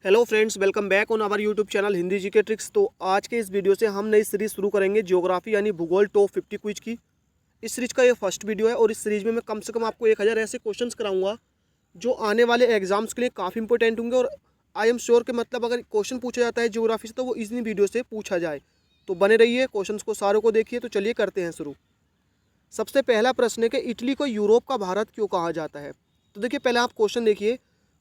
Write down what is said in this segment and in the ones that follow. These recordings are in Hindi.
Hello friends, welcome back on our YouTube channel Hindi GK tricks. तो आज के इस वीडियो से हम नई सीरीज शुरू करेंगे ज्योग्राफी यानी भूगोल टॉप 50 क्विज की। इस सीरीज का ये फर्स्ट वीडियो है और इस सीरीज में मैं कम से कम आपको 1000 ऐसे क्वेश्चंस कराऊंगा जो आने वाले एग्जाम्स के लिए काफ़ी इंपॉर्टेंट होंगे। और आई एम श्योर कि मतलब अगर क्वेश्चन पूछा जाता है ज्योग्राफी से तो वो इसी वीडियो से पूछा जाए। तो बने रहिए, क्वेश्चन को सारों को देखिए। तो चलिए करते हैं शुरू। सबसे पहला प्रश्न है कि इटली को यूरोप का भारत क्यों कहा जाता है। तो देखिए, पहले आप क्वेश्चन देखिए।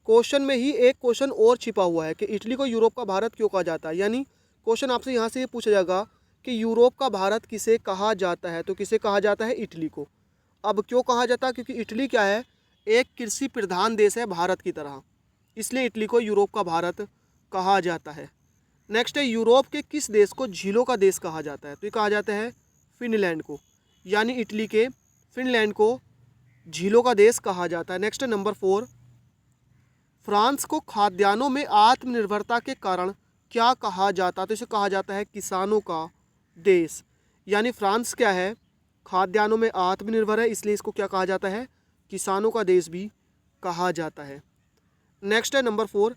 क्वेश्चन में ही एक क्वेश्चन और छिपा हुआ है कि इटली को यूरोप का भारत क्यों कहा जाता है। यानी क्वेश्चन आपसे यहाँ से ये पूछा जाएगा कि यूरोप का भारत किसे कहा जाता है। तो किसे कहा जाता है? इटली को। अब क्यों कहा जाता है? क्योंकि इटली क्या है, एक कृषि प्रधान देश है भारत की तरह, इसलिए इटली को यूरोप का भारत कहा जाता है। नेक्स्ट है, यूरोप के किस देश को झीलों का देश कहा जाता है। तो ये कहा जाता है फिनलैंड को। यानी इटली के फिनलैंड को झीलों का देश कहा जाता है। नेक्स्ट है नंबर 4, फ्रांस को खाद्यान्नों में आत्मनिर्भरता के कारण क्या कहा जाता है। तो इसे कहा जाता है किसानों का देश। यानी फ्रांस क्या है, खाद्यान्नों में आत्मनिर्भर है, इसलिए इसको क्या कहा जाता है? किसानों का देश भी कहा जाता है। नेक्स्ट है नंबर 4,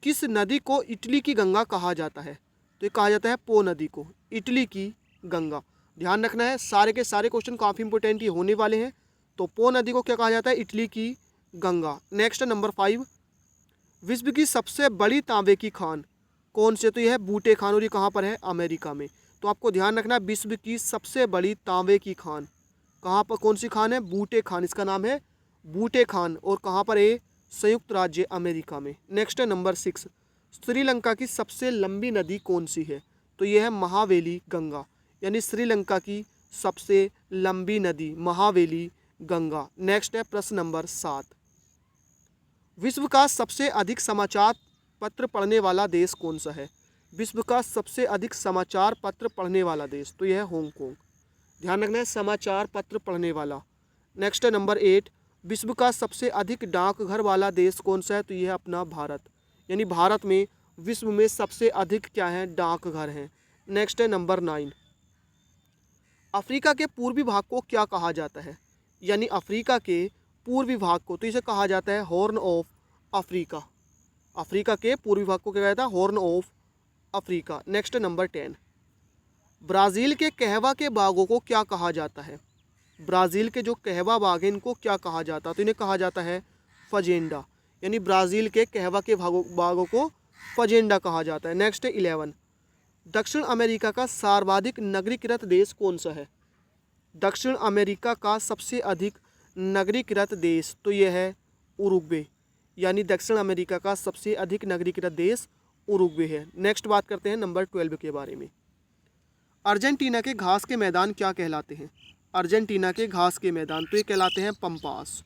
किस नदी को इटली की गंगा कहा जाता है। तो ये कहा जाता है पो नदी को इटली की गंगा। ध्यान रखना है, सारे के सारे क्वेश्चन काफ़ी इंपॉर्टेंट ही होने वाले हैं। तो पो नदी को क्या कहा जाता है? इटली की गंगा। नेक्स्ट है नंबर 5, विश्व की सबसे बड़ी तांबे की खान कौन से। तो यह है बूटे खान और ये कहाँ पर है? अमेरिका में। तो आपको ध्यान रखना है, विश्व की सबसे बड़ी तांबे की खान कहाँ पर, कौन सी खान है? बूटे खान, इसका नाम है बूटे खान। और कहाँ पर है? संयुक्त राज्य अमेरिका में। नेक्स्ट है नंबर 6, श्रीलंका की सबसे लंबी नदी कौन सी है। तो यह है महावेली गंगा। यानी श्रीलंका की सबसे लंबी नदी महावेली गंगा। नेक्स्ट है प्रश्न नंबर 7, विश्व का सबसे अधिक समाचार पत्र पढ़ने वाला देश कौन सा है। विश्व का सबसे अधिक समाचार पत्र पढ़ने वाला देश, तो यह है हांगकांग। ध्यान रखना है, समाचार पत्र पढ़ने वाला। नेक्स्ट है नंबर 8, विश्व का सबसे अधिक डाकघर वाला देश कौन सा है। तो यह है अपना भारत। यानी भारत में विश्व में सबसे अधिक क्या है? डाकघर हैं। नेक्स्ट है नंबर 9, अफ्रीका के पूर्वी भाग को क्या कहा जाता है। यानी अफ्रीका के पूर्वी भाग को, तो इसे कहा जाता है हॉर्न ऑफ अफ्रीका। अफ्रीका के पूर्वी भाग को क्या कहता है? Horn of Africa. Next number 10, Brazil के कहवा के बागों को क्या कहा जाता है। ब्राज़ील के जो कहवा बाग हैं इनको क्या कहा जाता है। तो इन्हें कहा जाता है फजेंडा। यानी ब्राज़ील के कहवा के बागों को फजेंडा कहा जाता है। नेक्स्ट है 11, दक्षिण अमेरिका का सर्वाधिक नगरीकृत देश कौन सा है। दक्षिण अमेरिका का सबसे अधिक नगरीकृत देश, तो यह है उरुग्वे। यानी दक्षिण अमेरिका का सबसे अधिक नगरीकृत देश उरुग्वे है। नेक्स्ट बात करते हैं नंबर 12 के बारे में। अर्जेंटीना के घास के मैदान क्या कहलाते हैं। अर्जेंटीना के घास के मैदान, तो ये कहलाते हैं पंपास।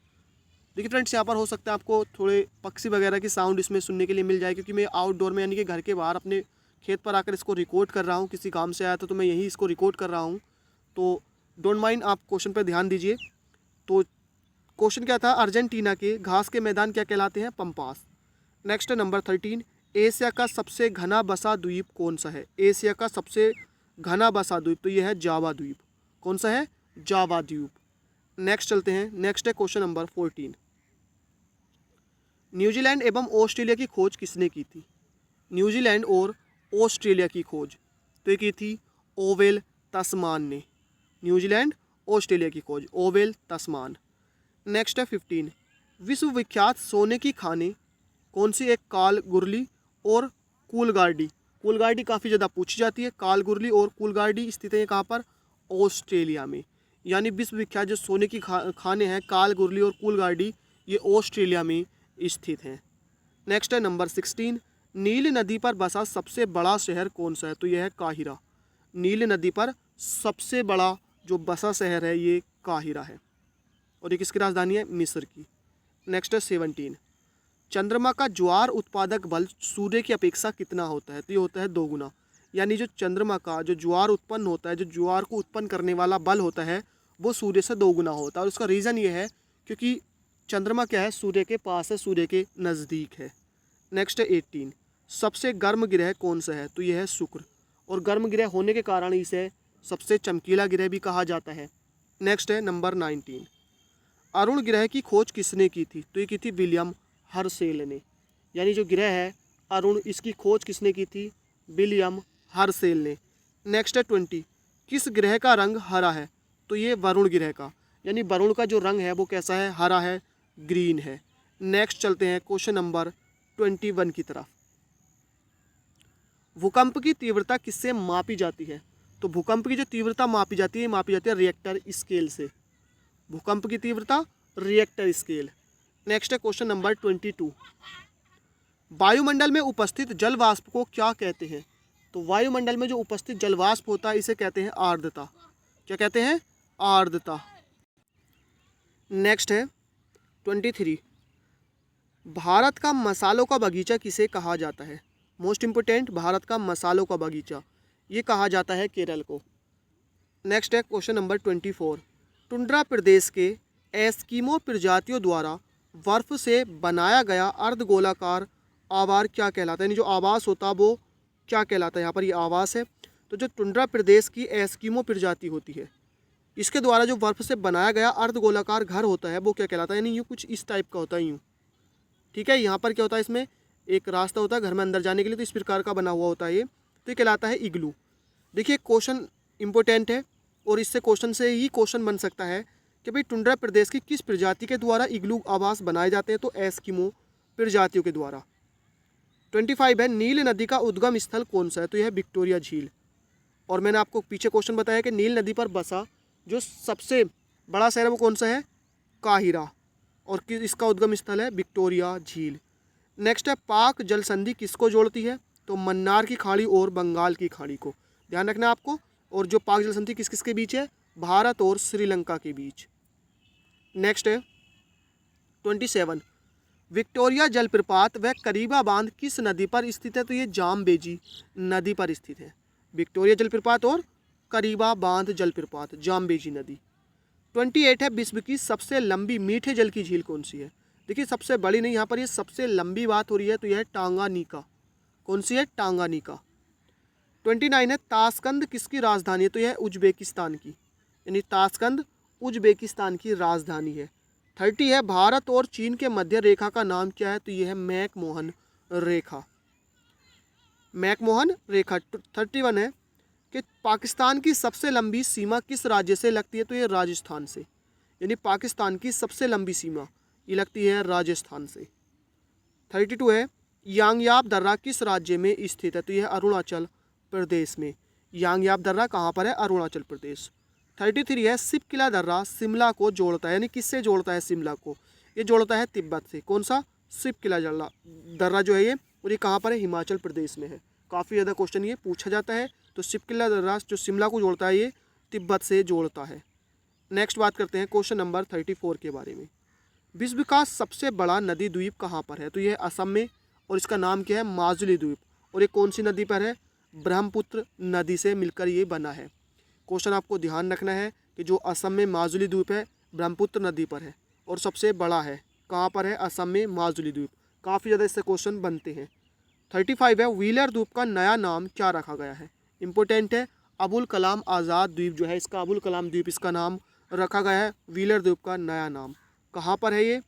देखिए फ्रेंड्स, यहाँ पर हो सकता है आपको थोड़े पक्षी वगैरह की साउंड इसमें सुनने के लिए मिल जाए, क्योंकि मैं आउटडोर में यानी कि घर के बाहर अपने खेत पर आकर इसको रिकॉर्ड कर रहा हूँ। किसी काम से आया था तो मैं यही इसको रिकॉर्ड कर रहा हूँ। तो डोंट माइंड, आप क्वेश्चन पर ध्यान दीजिए। तो क्वेश्चन क्या था? अर्जेंटीना के घास के मैदान क्या कहलाते हैं? पंपास। नेक्स्ट नंबर 13, एशिया का सबसे घना बसा द्वीप कौन सा है। एशिया का सबसे घना बसा द्वीप, तो यह है जावा द्वीप। कौन सा है? जावा द्वीप। नेक्स्ट चलते हैं। नेक्स्ट है क्वेश्चन नंबर 14, न्यूजीलैंड एवं ऑस्ट्रेलिया की खोज किसने की थी। न्यूजीलैंड और ऑस्ट्रेलिया की खोज, तो ये की थी ओवेल तस्मान ने। न्यूजीलैंड ऑस्ट्रेलिया की खोज ओवेल तस्मान। नेक्स्ट है 15, विश्व विख्यात सोने की खानें कौन सी। एक कालगुरली और कूलगार्डी। कूलगार्डी काफ़ी ज़्यादा पूछी जाती है। कालगुरली और कूलगार्डी स्थित है कहाँ पर? ऑस्ट्रेलिया में। यानी विश्व विख्यात जो सोने की खानें हैं कालगुरली और कूलगार्डी, ये ऑस्ट्रेलिया में स्थित हैं। नेक्स्ट है नंबर 16, नील नदी पर बसा सबसे बड़ा शहर कौन सा है। तो यह है काहिरा। नील नदी पर सबसे बड़ा जो बसा शहर है ये काहिरा है, और ये किसकी राजधानी है? मिस्र की। नेक्स्ट है 17, चंद्रमा का ज्वार उत्पादक बल सूर्य की अपेक्षा कितना होता है। तो ये होता है 2 गुना। यानी जो चंद्रमा का जो ज्वार उत्पन्न होता है, जो ज्वार को उत्पन्न करने वाला बल होता है, वो सूर्य से 2 गुना होता है। और उसका रीज़न ये है क्योंकि चंद्रमा क्या है? सूर्य के पास है, सूर्य के नज़दीक है। नेक्स्ट है 18, सबसे गर्म ग्रह कौन सा है। तो यह है शुक्र, और गर्म ग्रह होने के कारण इसे सबसे चमकीला ग्रह भी कहा जाता है। नेक्स्ट है नंबर 19, अरुण ग्रह की खोज किसने की थी। तो ये की थी विलियम हर्शेल ने। यानी जो ग्रह है अरुण, इसकी खोज किसने की थी? विलियम हर्शेल ने। नेक्स्ट है 20, किस ग्रह का रंग हरा है? तो ये वरुण ग्रह का, यानी वरुण का जो रंग है वो कैसा है? हरा है, ग्रीन है। नेक्स्ट चलते हैं क्वेश्चन नंबर 21 की तरफ। भूकंप की तीव्रता किससे मापी जाती है? तो भूकंप की जो तीव्रता मापी जाती है रिएक्टर स्केल से। भूकंप की तीव्रता रिएक्टर स्केल। नेक्स्ट है क्वेश्चन नंबर 22, वायुमंडल में उपस्थित जल वाष्प को क्या कहते हैं? तो वायुमंडल में जो उपस्थित जल वाष्प होता है इसे कहते हैं आर्द्रता। क्या कहते हैं? आर्द्रता। नेक्स्ट है 23, भारत का मसालों का बगीचा किसे कहा जाता है? मोस्ट इंपोर्टेंट, भारत का मसालों का बगीचा ये कहा जाता है केरल को। नेक्स्ट है क्वेश्चन नंबर 24, टुंड्रा प्रदेश के एस्किमो प्रजातियों द्वारा बर्फ से बनाया गया अर्धगोलाकार आवार क्या कहलाता है? यानी जो आवास होता है वो क्या कहलाता है? यहाँ पर ये आवास है। तो जो टुंड्रा प्रदेश की एस्किमो प्रजाति होती है इसके द्वारा जो बर्फ से बनाया गया अर्धगोलाकार घर होता है वो क्या कहलाता है? यानी यूँ कुछ इस टाइप का होता है, यूँ। ठीक है, यहाँ पर क्या होता है, इसमें एक रास्ता होता है घर में अंदर जाने के लिए, तो इस प्रकार का बना हुआ होता है ये, तो ये कहलाता है इग्लू। देखिए क्वेश्चन इंपॉर्टेंट है और इससे क्वेश्चन से ही क्वेश्चन बन सकता है कि भाई टुंड्रा प्रदेश की किस प्रजाति के द्वारा इग्लू आवास बनाए जाते हैं? तो एस्किमो प्रजातियों के द्वारा। 25 है, नील नदी का उद्गम स्थल कौन सा है? तो यह है विक्टोरिया झील। और मैंने आपको पीछे क्वेश्चन बताया कि नील नदी पर बसा जो सबसे बड़ा शहर है वो कौन सा है? काहिरा। और इसका उद्गम स्थल है विक्टोरिया झील। नेक्स्ट है, पाक जल संधि किसको जोड़ती है? तो मन्नार की खाड़ी और बंगाल की खाड़ी को, ध्यान रखना आपको। और जो पाक जल संधि किस किस के बीच है? भारत और श्रीलंका के बीच। नेक्स्ट है 27, विक्टोरिया जलप्रपात व करीबा बांध किस नदी पर स्थित है? तो ये जामबेजी नदी पर स्थित है। विक्टोरिया जलप्रपात और करीबा बांध जलप्रपात, जामबेजी नदी। 28 है, विश्व की सबसे लंबी मीठे जल की झील कौन सी है? देखिए सबसे बड़ी नहीं, यहाँ पर ये सबसे लंबी बात हो रही है, तो यह है टांगानिका। कौन सी है? टांगानिका। 29 है, ताशकंद किसकी राजधानी है? तो यह है उज्बेकिस्तान की, यानी ताशकंद उज्बेकिस्तान की राजधानी है। 30 है, भारत और चीन के मध्य रेखा का नाम क्या है? तो यह है मैकमोहन रेखा। मैकमोहन रेखा। 31 है कि पाकिस्तान की सबसे लंबी सीमा किस राज्य से लगती है? तो ये राजस्थान से, यानी पाकिस्तान की सबसे लंबी सीमा ये लगती है राजस्थान से। 32 है, यांगयाब दर्रा किस राज्य में स्थित है? तो यह अरुणाचल प्रदेश में। यांगयाब दर्रा कहाँ पर है? अरुणाचल प्रदेश। 33 है, सिपकिला दर्रा शिमला को जोड़ता है, यानी किससे जोड़ता है? शिमला को ये जोड़ता है तिब्बत से। कौन सा? सिपकिला दर्रा जो है ये, और ये कहाँ पर है? हिमाचल प्रदेश में है। काफ़ी ज़्यादा क्वेश्चन ये पूछा जाता है। तो सिपकिला दर्रा जो शिमला को जोड़ता है ये तिब्बत से जोड़ता है। नेक्स्ट बात करते हैं क्वेश्चन नंबर 34 के बारे में। विश्व का सबसे बड़ा नदी द्वीप कहाँ पर है? तो ये असम में, और इसका नाम क्या है? माजुली द्वीप। और ये कौन सी नदी पर है? ब्रह्मपुत्र नदी से मिलकर ये बना है। क्वेश्चन आपको ध्यान रखना है कि जो असम में माजुली द्वीप है ब्रह्मपुत्र नदी पर है और सबसे बड़ा है। कहाँ पर है? असम में माजुली द्वीप। काफ़ी ज़्यादा इससे क्वेश्चन बनते हैं। 35 है, व्हीलर द्वीप का नया नाम क्या रखा गया है? इंपॉर्टेंट है, अबुल कलाम आज़ाद द्वीप जो है इसका अबुल कलाम द्वीप इसका नाम रखा गया है। व्हीलर द्वीप का नया नाम कहाँ पर है? ये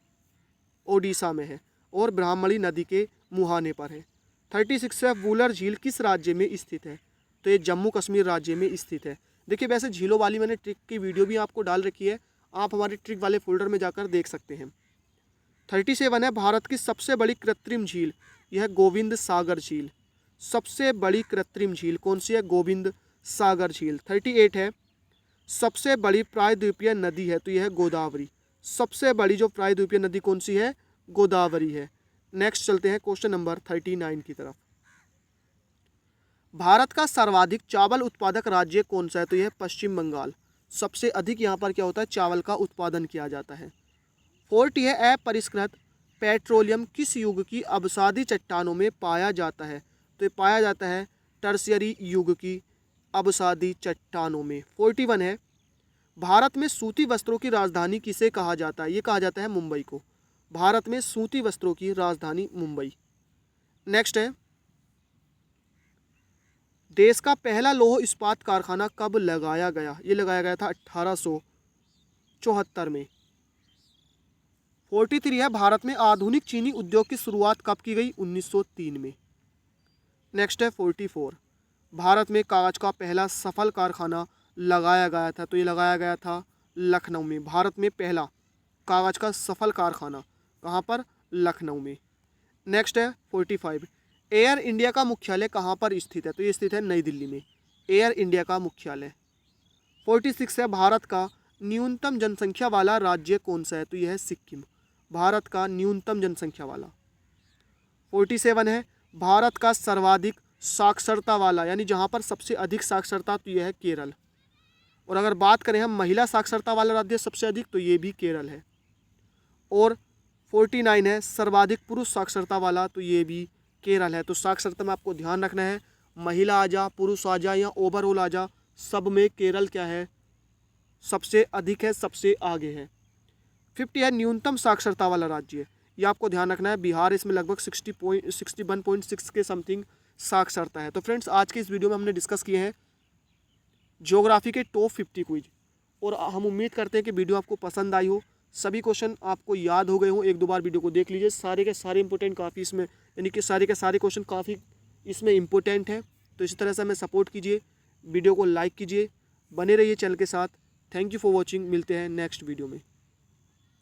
ओडिशा में है और ब्राह्मणी नदी के मुहाने पर है। 36 है, वूलर झील किस राज्य में स्थित है? तो ये जम्मू कश्मीर राज्य में स्थित है। देखिए वैसे झीलों वाली मैंने ट्रिक की वीडियो भी आपको डाल रखी है, आप हमारे ट्रिक वाले फोल्डर में जाकर देख सकते हैं। 37 है, भारत की सबसे बड़ी कृत्रिम झील यह गोविंद सागर झील। सबसे बड़ी कृत्रिम झील कौन सी है? गोविंद सागर झील। 38 है, सबसे बड़ी प्रायद्वीपीय नदी है? तो यह है गोदावरी। सबसे बड़ी जो प्रायद्वीपीय नदी कौन सी है? गोदावरी है। नेक्स्ट चलते हैं क्वेश्चन नंबर 39 की तरफ। भारत का सर्वाधिक चावल उत्पादक राज्य कौन सा है? तो यह पश्चिम बंगाल। सबसे अधिक यहाँ पर क्या होता है? चावल का उत्पादन किया जाता है। 40 है, अपरिष्कृत पेट्रोलियम किस युग की अवसादी चट्टानों में पाया जाता है? तो ये पाया जाता है टर्शियरी युग की अवसादी चट्टानों में। 41 है, भारत में सूती वस्त्रों की राजधानी किसे कहा जाता है? ये कहा जाता है मुंबई को। भारत में सूती वस्त्रों की राजधानी मुंबई। नेक्स्ट है, देश का पहला लौह इस्पात कारखाना कब लगाया गया? ये लगाया गया था 1874 में। 43 है, भारत में आधुनिक चीनी उद्योग की शुरुआत कब की गई? 1903 में। नेक्स्ट है 44, भारत में कागज़ का पहला सफल कारखाना लगाया गया था, तो ये लगाया गया था लखनऊ में। भारत में पहला कागज़ का सफल कारखाना कहाँ पर? लखनऊ में। नेक्स्ट है 45, एयर इंडिया का मुख्यालय कहाँ पर स्थित है? तो ये स्थित है नई दिल्ली में, एयर इंडिया का मुख्यालय। 46 है, भारत का न्यूनतम जनसंख्या वाला राज्य कौन सा है? तो यह है सिक्किम, भारत का न्यूनतम जनसंख्या वाला। 47 है, भारत का सर्वाधिक साक्षरता वाला, यानी जहाँ पर सबसे अधिक साक्षरता, तो यह है केरल। और अगर बात करें हम महिला साक्षरता वाला राज्य सबसे अधिक, तो ये भी केरल है। और 49 है, सर्वाधिक पुरुष साक्षरता वाला, तो ये भी केरल है। तो साक्षरता में आपको ध्यान रखना है, महिला आ जा, पुरुष आ जा या ओवरऑल आ जा, सब में केरल क्या है? सबसे अधिक है, सबसे आगे है। 50 है, न्यूनतम साक्षरता वाला राज्य, ये आपको ध्यान रखना है, बिहार इसमें लगभग 61.6 के समथिंग साक्षरता है। तो फ्रेंड्स, आज के इस वीडियो में हमने डिस्कस किए हैं ज्योग्राफी के टॉप 50 क्विज, और हम उम्मीद करते हैं कि वीडियो आपको पसंद आई हो, सभी क्वेश्चन आपको याद हो गए हों। एक दो बार वीडियो को देख लीजिए, सारे के सारे इंपॉर्टेंट काफ़ी इसमें, यानी कि सारे के सारे क्वेश्चन काफ़ी इसमें इंपॉर्टेंट है। तो इसी तरह से हमें सपोर्ट कीजिए, वीडियो को लाइक कीजिए, बने रहिए चैनल के साथ। थैंक यू फॉर वॉचिंग, मिलते हैं नेक्स्ट वीडियो में।